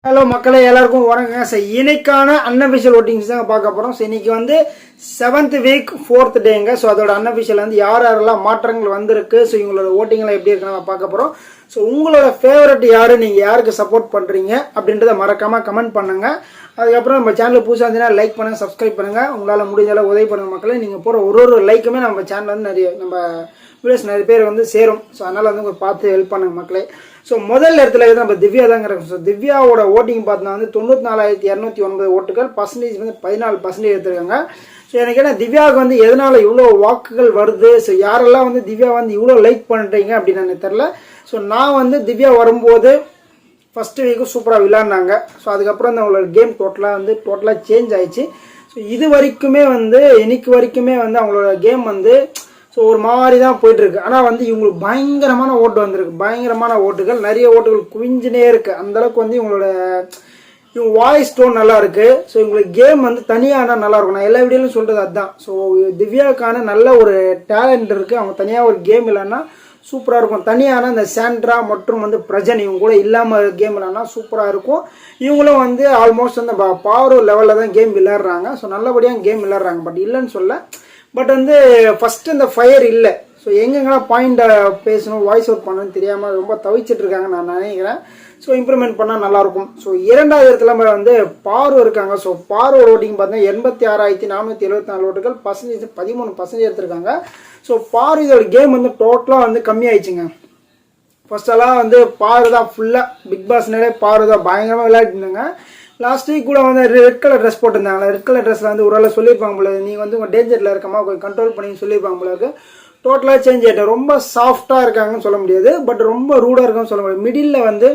Hello மக்களே, எல்லாருக்கும் வணக்கங்க. ஸோ இன்னைக்கான அன்அஃபிஷியல் ஓட்டிங்ஸ் தான் பார்க்க போகிறோம். ஸோ இன்னைக்கு வந்து 7th வீக் 4th டேங்க. ஸோ அதோட அன்அஃபிஷியல் வந்து யாரெல்லாம் மாற்றங்கள் வந்திருக்கு, ஸோ இவங்களோட ஓட்டிங்லாம் எப்படி இருக்குன்னு பார்க்க போகிறோம். ஸோ உங்களோட ஃபேவரட் யார், நீங்கள் யாருக்கு சப்போர்ட் பண்ணுறீங்க அப்படின்றத மறக்காமல் கமெண்ட் பண்ணுங்கள். அதுக்கப்புறம் நம்ம சேனல் புதுசாக இருந்தீங்கன்னா லைக் பண்ணுங்கள், சப்ஸ்கிரைப் பண்ணுங்கள். உங்களால் முடிஞ்சாலும் உதவி பண்ணுங்கள் மக்களே. நீங்கள் போகிற ஒரு லைக்குமே நம்ம சேனல் வந்து நம்ம வீடியோஸ் நிறைய பேர் வந்து சேரும். ஸோ அதனால் வந்து பார்த்து ஹெல்ப் பண்ணுங்க மக்களே. ஸோ முதல் இடத்துல வந்து நம்ம திவ்யா தாங்க இருக்கும். ஸோ திவ்யாவோட ஓட்டிங் பார்த்தோன்னா வந்து 94,209 ஓட்டுகள், பர்சன்டேஜ் வந்து 14% எடுத்துருக்காங்க. ஸோ எனக்கு என்ன திவ்யாவுக்கு வந்து எதனால் இவ்வளோ வாக்குகள் வருது, ஸோ யாரெல்லாம் வந்து திவ்யா வந்து இவ்வளோ லைக் பண்ணுறீங்க அப்படின்னு எனக்கு தெரில. ஸோ நான் வந்து திவ்யா வரும்போது ஃபஸ்ட்டு வீக்கும் சூப்பராக விளையாடினாங்க. ஸோ அதுக்கப்புறம் வந்து அவங்களோட கேம் டோட்டலாக சேஞ்ச் ஆயிடுச்சு. ஸோ இது வரைக்குமே வந்து இன்னைக்கு வரைக்குமே வந்து அவங்களோட கேம் வந்து ஸோ ஒரு மாதிரி தான் போயிட்டுருக்கு. ஆனால் வந்து இவங்களுக்கு பயங்கரமான ஓட்டு வந்திருக்கு, பயங்கரமான ஓட்டுகள், நிறைய ஓட்டுகள் குவிஞ்சினே இருக்குது. அந்தளவுக்கு வந்து இவங்களோட வாய்ஸ் டோன் நல்லா இருக்குது. ஸோ இவங்களுக்கு கேம் வந்து தனியாக நல்லா இருக்கும். நான் எல்லா வீடியோலையும் சொல்கிறது அதுதான். ஸோ திவ்யாவுக்கான நல்ல ஒரு டேலண்ட் இருக்குது. அவங்க தனியாக ஒரு கேம் இல்லைன்னா சூப்பராக இருக்கும். தனியான இந்த சாண்ட்ரா மற்றும் வந்து பிரஜன் இவங்க கூட இல்லாமல் கேம் இல்லைன்னா சூப்பராக இருக்கும். இவங்களும் வந்து ஆல்மோஸ்ட் வந்து பவர் லெவலில் தான் கேம் விளையாடுறாங்க. ஸோ நல்லபடியாக கேம் விளையாடுறாங்க. பட் இல்லைன்னு சொல்ல, பட் வந்து ஃபஸ்ட்டு இந்த ஃபயர் இல்லை. ஸோ எங்கெங்கெல்லாம் பாயிண்ட்டை பேசணும், வாய்ஸ் அவுட் பண்ணணும்னு தெரியாமல் ரொம்ப தவிச்சிட்டு இருக்காங்க நான் நினைக்கிறேன். ஸோ இம்ப்ரூவ்மெண்ட் பண்ணால் நல்லாயிருக்கும். ஸோ இரண்டாவது இடத்துல வந்து பார்வை இருக்காங்க. ஸோ பார்வை ஓட்டிங் பார்த்தீங்கன்னா 86,474 ஓட்டுகள், பர்சன்டேஜ் 13% எடுத்திருக்காங்க. ஸோ பார்வை இதோட கேம் வந்து டோட்டலாக வந்து கம்மியாயிடுச்சுங்க. ஃபர்ஸ்டெல்லாம் வந்து பார்வை தான் ஃபுல்லாக, பிக் பாஸ்னாலே பார்வை தான் பயங்கரமாக விளையாடிட்டு இருந்தாங்க. லாஸ்ட் வீக் கூட வந்து ரெட் கலர் ட்ரெஸ் போட்டிருந்தாங்க. ரெட் கலர் ட்ரெஸ்ஸில் வந்து ஒரு வேளை சொல்லியிருப்பாங்க போல, நீங்கள் வந்து உங்கள் டேஞ்சரில் இருக்கமா கொஞ்சம் கண்ட்ரோல் பண்ணி சொல்லியிருப்பாங்க போல இருக்கு. டோட்டலாக சேஞ்ச் ஆகிட்டேன். ரொம்ப சாஃப்டாக இருக்காங்கன்னு சொல்ல முடியாது, பட் ரொம்ப ரூடாக இருக்கான்னு சொல்ல முடியாது. மிடில் வந்து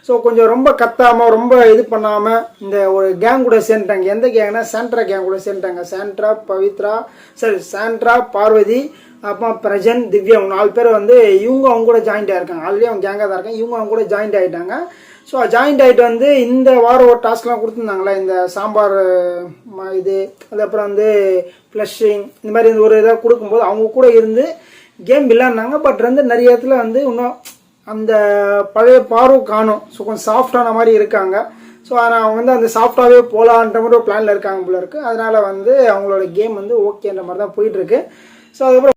ஸோ கொஞ்சம் ரொம்ப கத்தாமல், ரொம்ப இது பண்ணாமல் இந்த ஒரு கேங் கூட சேர்ந்துட்டாங்க. எந்த கேங்னா சாண்ட்ரா கேங் கூட சேர்ந்துட்டாங்க. சாண்ட்ரா, பார்வதி, அப்புறம் பிரஜன், திவ்யா 4 பேர் வந்து அவங்க கூட ஜாயிண்ட் ஆகிருக்காங்க. ஆல்ரெடி அவங்க கேங்காக தான் இருக்காங்க. அவங்க கூட ஜாயிண்ட் ஆகிட்டாங்க. ஸோ ஜாயிண்ட் ஆகிட்டு வந்து இந்த வாரம் ஒரு டாஸ்க்லாம் கொடுத்துருந்தாங்களே, இந்த சாம்பார் இது, அதுக்கப்புறம் வந்து ஃப்ளஷிங், இந்த மாதிரி ஒரு இதாக கொடுக்கும்போது அவங்க கூட இருந்து கேம் விளையாடினாங்க. பட் வந்து நிறைய இடத்துல வந்து இன்னும் அந்த பழைய பார்வை காணும். ஸோ கொஞ்சம் சாஃப்டான மாதிரி இருக்காங்க. ஸோ ஆனால் அவங்க வந்து அந்த சாஃப்டாகவே போகலான்ற மாதிரி ஒரு பிளானில் இருக்காங்க போல இருக்குது. அதனால் வந்து அவங்களோட கேம் வந்து ஓகேன்ற மாதிரி தான் போயிட்டுருக்கு. ஸோ அதுக்கப்புறம்